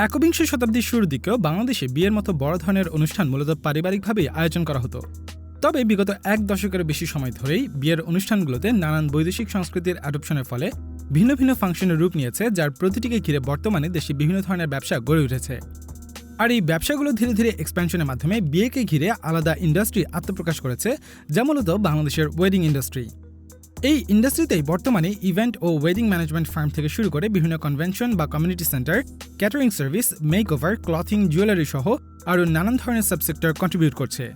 একবিংশ শতাব্দীর শুরুর দিকেও বাংলাদেশে বিয়ের মতো বড় ধরনের অনুষ্ঠান মূলত পারিবারিকভাবেই আয়োজন করা হতো। তবে বিগত এক দশকের বেশি সময় ধরেই বিয়ের অনুষ্ঠানগুলোতে নানান বৈদেশিক সংস্কৃতির অ্যাডপশনের ফলে ভিন্ন ভিন্ন ফাংশনের রূপ নিয়েছে, যার প্রতিটিকে ঘিরে বর্তমানে দেশে বিভিন্ন ধরনের ব্যবসা গড়ে উঠেছে। আর এই ব্যবসাগুলো ধীরে ধীরে এক্সপ্যানশনের মাধ্যমে বিয়েকে ঘিরে আলাদা ইন্ডাস্ট্রি আত্মপ্রকাশ করেছে, যা মূলত বাংলাদেশের ওয়েডিং ইন্ডাস্ট্রি। এই ইন্ডাস্ট্রিতেই বর্তমানে ইভেন্ট ও ওয়েডিং ম্যানেজমেন্ট ফার্ম থেকে শুরু করে বিভিন্ন কনভেনশন বা community centre, catering service, makeover, clothing, jewellery সহ আরও নানান ধরনের সাবসেক্টর কন্ট্রিবিউট করছে।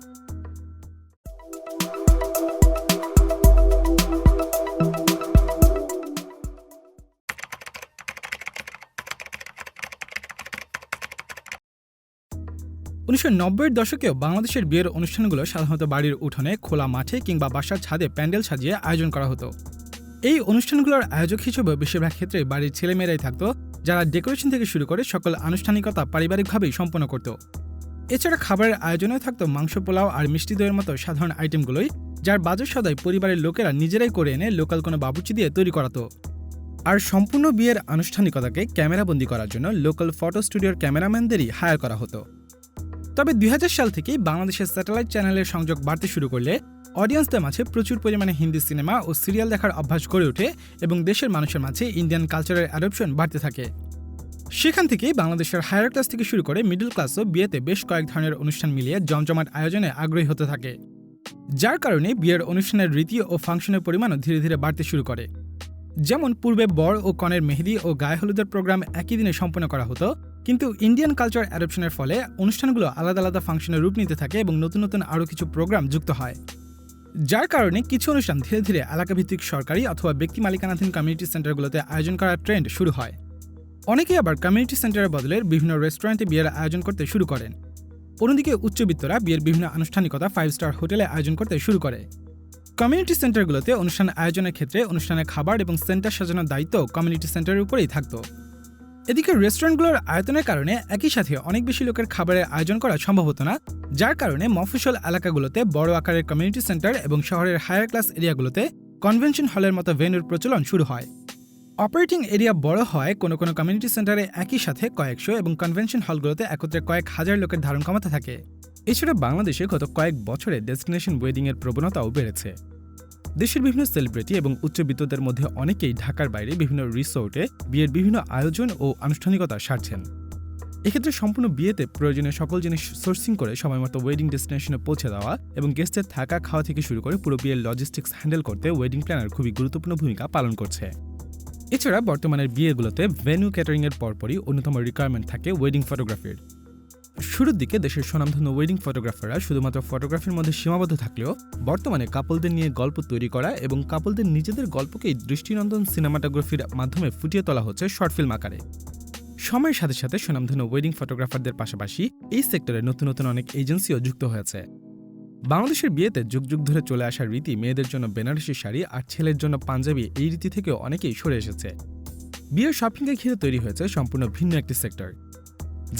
1990-এর দশকেও বাংলাদেশের বিয়ের অনুষ্ঠানগুলো সাধারণত বাড়ির উঠোনে, খোলা মাঠে কিংবা বাসার ছাদে প্যান্ডেল সাজিয়ে আয়োজন করা হতো। এই অনুষ্ঠানগুলোর আয়োজক হিসেবে বেশিরভাগ ক্ষেত্রে বাড়ির ছেলেমেয়েরাই থাকত, যারা ডেকোরেশন থেকে শুরু করে সকল আনুষ্ঠানিকতা পারিবারিকভাবেই সম্পন্ন করত। এছাড়া খাবারের আয়োজনেও থাকত মাংস, পোলাও আর মিষ্টি দইয়ের মতো সাধারণ আইটেমগুলোই, যার বাজার সদাই পরিবারের লোকেরা নিজেরাই করে এনে লোকাল কোনো বাবুর্চি দিয়ে তৈরি করাতো। আর সম্পূর্ণ বিয়ের আনুষ্ঠানিকতাকে ক্যামেরাবন্দি করার জন্য লোকাল ফটো স্টুডিওর ক্যামেরাম্যানদেরই হায়ার করা হতো। তবে 2000 সাল থেকেই বাংলাদেশের স্যাটেলাইট চ্যানেলের সংযোগ বাড়তে শুরু করলে অডিয়েন্সদের মাঝে প্রচুর পরিমাণে হিন্দি সিনেমা ও সিরিয়াল দেখার অভ্যাস গড়ে ওঠে এবং দেশের মানুষের মাঝে ইন্ডিয়ান কালচারের অ্যাডপশন বাড়তে থাকে। সেখান থেকেই বাংলাদেশের হায়ার ক্লাস থেকে শুরু করে মিডল ক্লাসও বিয়েতে বেশ কয়েক ধরনের অনুষ্ঠান মিলিয়ে জমজমাট আয়োজনে আগ্রহী হতে থাকে, যার কারণে বিয়ের অনুষ্ঠানের রীতি ও ফাংশনের পরিমাণও ধীরে ধীরে বাড়তে শুরু করে। যেমন পূর্বে বর ও কনের মেহেদি ও গায়ে হলুদের প্রোগ্রাম একই দিনে সম্পন্ন করা হতো, কিন্তু ইন্ডিয়ান কালচার অ্যাডপশনের ফলে অনুষ্ঠানগুলো আলাদা আলাদা ফাংশনের রূপ নিতে থাকে এবং নতুন নতুন আরও কিছু প্রোগ্রাম যুক্ত হয়, যার কারণে কিছু অনুষ্ঠান ধীরে ধীরে এলাকাভিত্তিক সরকারি অথবা ব্যক্তি মালিকানাধীন কমিউনিটি সেন্টারগুলোতে আয়োজন করার ট্রেন্ড শুরু হয়। অনেকেই আবার কমিউনিটি সেন্টারের বদলে বিভিন্ন রেস্টুরেন্টে বিয়ের আয়োজন করতে শুরু করেন। অন্যদিকে উচ্চবিত্তরা বিয়ের বিভিন্ন আনুষ্ঠানিকতা 5 স্টার হোটেলে আয়োজন করতে শুরু করে। কমিউনিটি সেন্টারগুলোতে অনুষ্ঠান আয়োজনের ক্ষেত্রে অনুষ্ঠানের খাবার এবং সেন্টার সাজানোর দায়িত্ব কমিউনিটি সেন্টারের উপরেই থাকত। এদিকে রেস্টুরেন্টগুলোর আয়তনের কারণে একই সাথে অনেক বেশি লোকের খাবারের আয়োজন করা সম্ভব হতো না, যার কারণে মফস্বল এলাকাগুলোতে বড় আকারের কমিউনিটি সেন্টার এবং শহরের হায়ার ক্লাস এরিয়াগুলোতে কনভেনশন হলের মতো ভেন্যুর প্রচলন শুরু হয়। অপারেটিং এরিয়া বড় হয় কোনো কোনো কমিউনিটি সেন্টারে একই সাথে কয়েকশো এবং কনভেনশন হলগুলোতে একত্রে কয়েক হাজার লোকের ধারণ ক্ষমতা থাকে। এছাড়া বাংলাদেশে গত কয়েক বছরে ডেস্টিনেশন ওয়েডিংয়ের প্রবণতাও বেড়েছে। দেশের বিভিন্ন সেলিব্রিটি এবং উচ্চবিত্তদের মধ্যে অনেকেই ঢাকার বাইরে বিভিন্ন রিসোর্টে বিয়ের বিভিন্ন আয়োজন ও আনুষ্ঠানিকতা সারছেন। এক্ষেত্রে সম্পূর্ণ বিয়েতে প্রয়োজনীয় সকল জিনিস সোর্সিং করে সময়মতো ওয়েডিং ডেস্টিনেশনে পৌঁছে দেওয়া এবং গেস্টের থাকা খাওয়া থেকে শুরু করে পুরো বিয়ের লজিস্টিক্স হ্যান্ডেল করতে ওয়েডিং প্ল্যানার খুবই গুরুত্বপূর্ণ ভূমিকা পালন করছে। এছাড়া বর্তমানের বিয়েগুলোতে ভেন্যু ক্যাটারিংয়ের পরপরই অন্যতম রিকোয়ারমেন্ট থাকে ওয়েডিং ফটোগ্রাফির। শুরুর দিকে দেশের স্বনামধন্য ওয়েডিং ফটোগ্রাফাররা শুধুমাত্র ফটোগ্রাফির মধ্যে সীমাবদ্ধ থাকলেও বর্তমানে কাপলদের নিয়ে গল্প তৈরি করা এবং কাপলদের নিজেদের গল্পকেই দৃষ্টিনন্দন সিনেমাটোগ্রাফির মাধ্যমে ফুটিয়ে তোলা হচ্ছে শর্ট ফিল্ম আকারে। সময়ের সাথে সাথে স্বনামধন্য ওয়েডিং ফটোগ্রাফারদের পাশাপাশি এই সেক্টরে নতুন নতুন অনেক এজেন্সিও যুক্ত হয়েছে। বাংলাদেশের বিয়েতে যুগ যুগ ধরে চলে আসার রীতি মেয়েদের জন্য বেনারসি শাড়ি আর ছেলের জন্য পাঞ্জাবি, এই রীতি থেকেও অনেকেই সরে এসেছে। বিয়ের শপিংকে ঘিরে তৈরি হয়েছে সম্পূর্ণ ভিন্ন একটি সেক্টর,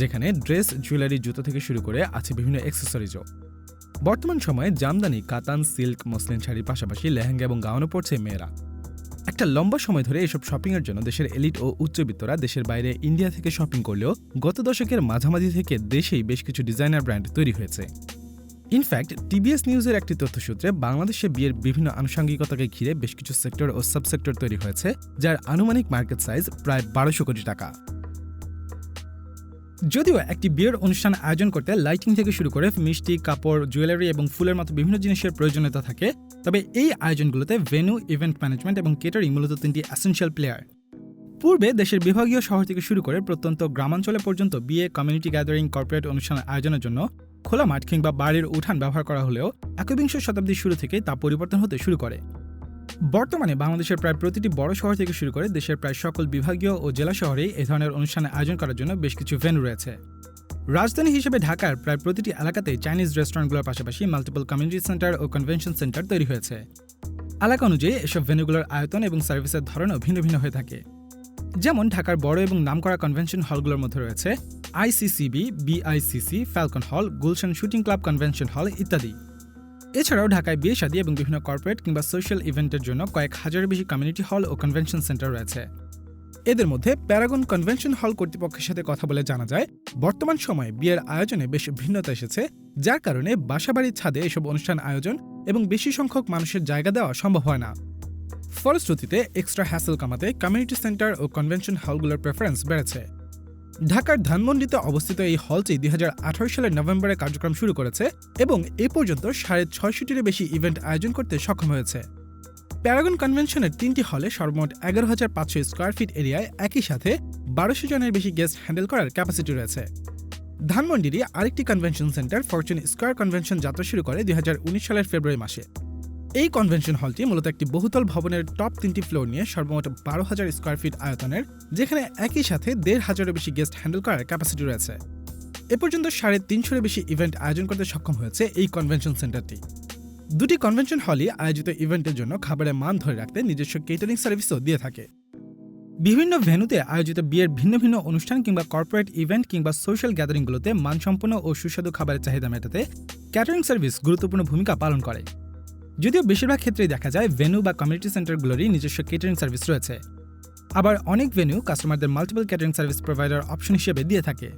যেখানে ড্রেস, জুয়েলারি, জুতো থেকে শুরু করে আছে বিভিন্ন অ্যাক্সেসরিজও। বর্তমান সময়ে জামদানি, কাতান, সিল্ক, মসলিন শাড়ির পাশাপাশি লেহেঙ্গা এবং গাউনও পরছে মেয়েরা। একটা লম্বা সময় ধরে এসব শপিংয়ের জন্য দেশের এলিট ও উচ্চবিত্তরা দেশের বাইরে ইন্ডিয়া থেকে শপিং করলেও গত দশকের মাঝামাঝি থেকে দেশেই বেশ কিছু ডিজাইনার ব্র্যান্ড তৈরি হয়েছে। ইনফ্যাক্ট টিবিএস নিউজের একটি তথ্যসূত্রে বাংলাদেশে বিয়ের বিভিন্ন আনুষঙ্গিকতাকে ঘিরে বেশ কিছু সেক্টর ও সাবসেক্টর তৈরি হয়েছে, যার আনুমানিক মার্কেট সাইজ প্রায় 1200 কোটি টাকা। যদিও একটি বিয়ের অনুষ্ঠান আয়োজন করতে লাইটিং থেকে শুরু করে মিষ্টি, কাপড়, জুয়েলারি এবং ফুলের মতো বিভিন্ন জিনিসের প্রয়োজনীয়তা থাকে, তবে এই আয়োজনগুলোতে ভেন্যু, ইভেন্ট ম্যানেজমেন্ট এবং কেটারিং মূলত 3টি এসেনশিয়াল প্লেয়ার। পূর্বে দেশের বিভাগীয় শহর থেকে শুরু করে প্রত্যন্ত গ্রামাঞ্চলে পর্যন্ত বিয়ে, কমিউনিটি গ্যাদারিং, কর্পোরেট অনুষ্ঠান আয়োজনের জন্য খোলা মাঠ কিংবা বাড়ির উঠান ব্যবহার করা হলেও একবিংশ শতাব্দীর শুরু থেকেই তা পরিবর্তন হতে শুরু করে। বর্তমানে বাংলাদেশের প্রায় প্রতিটি বড় শহর থেকে শুরু করে দেশের প্রায় সকল বিভাগীয় ও জেলা শহরেই এ ধরনের অনুষ্ঠানে আয়োজন করার জন্য বেশ কিছু ভেন্যু রয়েছে। রাজধানী হিসেবে ঢাকার প্রায় প্রতিটি এলাকাতেই চাইনিজ রেস্টুরেন্টগুলোর পাশাপাশি মাল্টিপল কমিউনিটি সেন্টার ও কনভেনশন সেন্টার তৈরি হয়েছে। এলাকা অনুযায়ী এসব ভেন্যুগুলোর আয়তন এবং সার্ভিসের ধরনও ভিন্ন ভিন্ন হয়ে থাকে। যেমন ঢাকার বড় এবং নামকরা কনভেনশন হলগুলোর মধ্যে রয়েছে আইসিসিবি, বিআইসিসি, ফ্যালকন হল, Gulshan shooting club convention hall ইত্যাদি। এছাড়াও ঢাকায় বিয়ে, শাদী এবং বিভিন্ন কর্পোরেট কিংবা সোশ্যাল ইভেন্টের জন্য কয়েক হাজারের বেশি কমিউনিটি হল ও কনভেনশন সেন্টার রয়েছে। এদের মধ্যে প্যারাগন কনভেনশন হল কর্তৃপক্ষের সাথে কথা বলে জানা যায়, বর্তমান সময়ে বিয়ের আয়োজনে বেশ ভিন্নতা এসেছে, যার কারণে বাসাবাড়ির ছাদে এসব অনুষ্ঠান আয়োজন এবং বেশি সংখ্যক মানুষের জায়গা দেওয়া সম্ভব হয় না। ফলশ্রুতিতে এক্সট্রা হ্যাসেল কামাতে কমিউনিটি সেন্টার ও কনভেনশন হলগুলোর প্রেফারেন্স বেড়েছে। ঢাকার ধানমন্ডিতে অবস্থিত এই হলটি 2018 সালের নভেম্বরে কার্যক্রম শুরু করেছে এবং এ পর্যন্ত 650-টিরও বেশি ইভেন্ট আয়োজন করতে সক্ষম হয়েছে। প্যারাগন কনভেনশনের 3টি হলে সর্বমোট 11,500 স্কোয়ার ফিট এরিয়ায় একই সাথে 1200 জনের বেশি গেস্ট হ্যান্ডেল করার ক্যাপাসিটি রয়েছে। ধানমন্ডিরই আরেকটি convention centre Fortune square convention যাত্রা শুরু করে 2019 সালের ফেব্রুয়ারি মাসে। এই কনভেনশন হলটি মূলত একটি বহুতল ভবনের টপ 3টি ফ্লোর নিয়ে সর্বমোট 12,000 স্কোয়ার ফিট আয়তনের, যেখানে একই সাথে 1,500-এরও বেশি গেস্ট হ্যান্ডেল করার ক্যাপাসিটি রয়েছে। এ পর্যন্ত 350-এরও বেশি ইভেন্ট আয়োজন করতে সক্ষম হয়েছে এই কনভেনশন সেন্টারটি। দুটি কনভেনশন হলই আয়োজিত ইভেন্টের জন্য খাবারের মান ধরে রাখতে নিজস্ব কেটারিং সার্ভিসও দিয়ে থাকে। বিভিন্ন ভেন্যুতে আয়োজিত বিয়ের ভিন্ন ভিন্ন অনুষ্ঠান কিংবা কর্পোরেট ইভেন্ট কিংবা সোশ্যাল গ্যাদারিংগুলোতে মানসম্পন্ন ও সুস্বাদু খাবারের চাহিদা মেটাতে ক্যাটারিং সার্ভিস গুরুত্বপূর্ণ ভূমিকা পালন করে। যদিও বেশিরভাগ ক্ষেত্রেই দেখা যায় ভেন্যু বা কমিউনিটি সেন্টারগুলোরই নিজস্ব কেটারিং সার্ভিস রয়েছে, আবার অনেক ভেন্যু কাস্টমারদের multiple catering service provider option হিসেবে দিয়ে থাকে,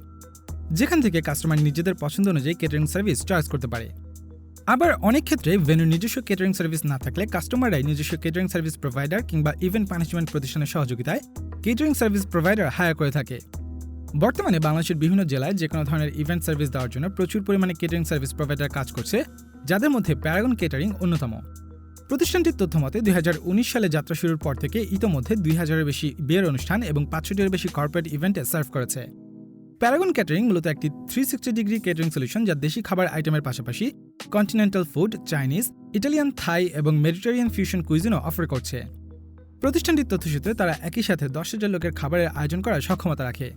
যেখান থেকে কাস্টমার নিজেদের পছন্দ অনুযায়ী কেটারিং সার্ভিস চয়েস করতে পারে। আবার অনেক ক্ষেত্রে ভেন্যু নিজস্ব কেটারিং সার্ভিস না থাকলে কাস্টমাররাই নিজস্ব কেটারিং সার্ভিস প্রোভাইডার কিংবা ইভেন্ট ম্যানেজমেন্ট প্রতিষ্ঠানের সহযোগিতায় কেটারিং সার্ভিস প্রোভাইডার হায়ার করে থাকে। বর্তমানে বাংলাদেশের বিভিন্ন জেলায় যে কোনো ধরনের ইভেন্ট সার্ভিস দেওয়ার জন্য প্রচুর পরিমাণে কেটারিং সার্ভিস প্রোভাইডার কাজ করছে, যাদের মধ্যে প্যারাগন কেটারিং অন্যতম। প্রতিষ্ঠানটির তথ্যমতে 2019 সালে যাত্রা শুরুর পর থেকে ইতোমধ্যে 2000-এর বেশি বিয়ের অনুষ্ঠান এবং 500-টির বেশি কর্পোরেট ইভেন্টে সার্ভ করেছে। প্যারাগন ক্যাটারিং মূলত একটি 360 ডিগ্রি কেটারিং সলিউশন, যা দেশি খাবার আইটেমের পাশাপাশি কন্টিনেন্টাল ফুড, চাইনিজ, ইটালিয়ান, থাই এবং মেডিটেরিয়ান ফিউশন কুইজিনও অফার করছে। প্রতিষ্ঠানটির তথ্যসূত্রে তারা একই সাথে 10,000 লোকের খাবারের আয়োজন করার সক্ষমতা রাখে।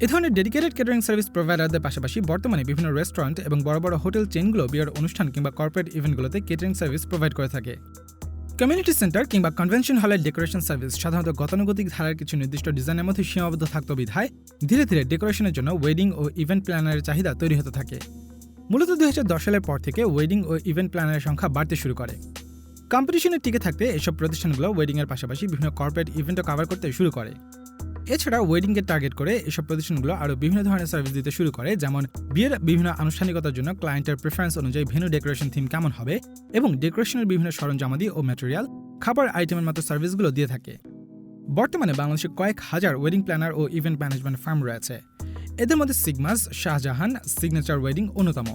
এ ধরনের ডেডিকেটেড কেটারিং সার্ভিস প্রোভাইডারদের পাশাপাশি বর্তমানে বিভিন্ন রেস্টুরেন্ট এবং বড় বড় হোটেল চেইনগুলো বিয়ের অনুষ্ঠান কিংবা কর্পোরেট ইভেন্টগুলোতে কেটারিং সার্ভিস প্রোভাইড করে থাকে। কমিউনিটি সেন্টার কিংবা কনভেনশন হলের ডেকোরেশন সার্ভিস সাধারণত গতানুগতিক ধারার কিছু নির্দিষ্ট ডিজাইনের মধ্যে সীমাবদ্ধ থাকত বিধায় ধীরে ধীরে ডেকোরেশনের জন্য ওয়েডিং ও ইভেন্ট প্ল্যানারের চাহিদা তৈরি হতে থাকে। মূলত 2010 সালের পর থেকে ওয়েডিং ও ইভেন্ট প্ল্যানারের সংখ্যা বাড়তে শুরু করে। কম্পিটিশনে টিকে থাকতে এসব প্রতিষ্ঠানগুলো ওয়েডিংয়ের পাশাপাশি বিভিন্ন কর্পোরেট ইভেন্টও কভার করতে শুরু করে। এছাড়া ওয়েডিংকে টার্গেট করে এসব প্রতিষ্ঠানগুলো আরও বিভিন্ন ধরনের সার্ভিস দিতে শুরু করে, যেমন বিয়ের বিভিন্ন আনুষ্ঠানিকতার জন্য ক্লায়েন্টের প্রেফারেন্স অনুযায়ী ভেন্যু ডেকোরেশন থিম কেমন হবে এবং ডেকোরেশনের বিভিন্ন সরঞ্জামাদি ও ম্যাটেরিয়াল, খাবার আইটেমের মতো সার্ভিসগুলো দিয়ে থাকে। বর্তমানে বাংলাদেশে কয়েক হাজার ওয়েডিং প্ল্যানার ও ইভেন্ট ম্যানেজমেন্ট ফার্ম রয়েছে। এদের মধ্যে সিগমাস, শাহজাহান, সিগনেচার ওয়েডিং অন্যতম।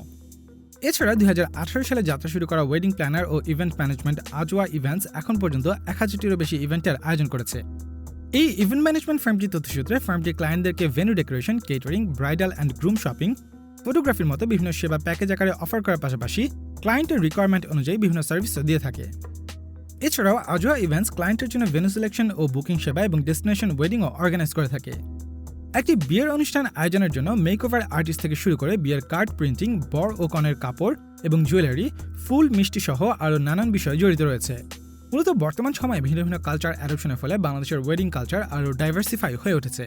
এছাড়া 2018 সালে যাত্রা শুরু করা ওয়েডিং প্ল্যানার ও ইভেন্ট ম্যানেজমেন্ট আজওয়া ইভেন্টস এখন পর্যন্ত 1000-টিরও বেশি ইভেন্টের আয়োজন করেছে। এই ইভেন্ট ম্যানেজমেন্ট ফার্মটির তথ্যসূত্রে ফার্মটি ক্লায়েন্টদেরকে venue decoration, catering, bridal and groom shopping, ফটোগ্রাফির মতো বিভিন্ন সেবা প্যাকেজ আকারে অফার করার পাশাপাশি ক্লায়েন্টের রিকোয়ারমেন্ট অনুযায়ী বিভিন্ন সার্ভিসও দিয়ে থাকে। এছাড়াও আজওয়া ইভেন্টস ক্লায়েন্টের জন্য ভেন্যু সিলেকশন ও বুকিং সেবা এবং ডেস্টিনেশন ওয়েডিংও অর্গানাইজ করে থাকে। একটি বিয়ের অনুষ্ঠান আয়োজনের জন্য মেকওভার আর্টিস্ট থেকে শুরু করে বিয়ের কার্ড প্রিন্টিং, বর ও কনের কাপড় এবং জুয়েলারি, ফুল, মিষ্টি সহ আরও নানান বিষয় জড়িত রয়েছে। মূলত বর্তমান সময়ে ভিন্ন ভিন্ন কালচার অ্যাডপশনের ফলে বাংলাদেশের ওয়েডিং কালচার আরও ডাইভার্সিফাই হয়ে উঠেছে।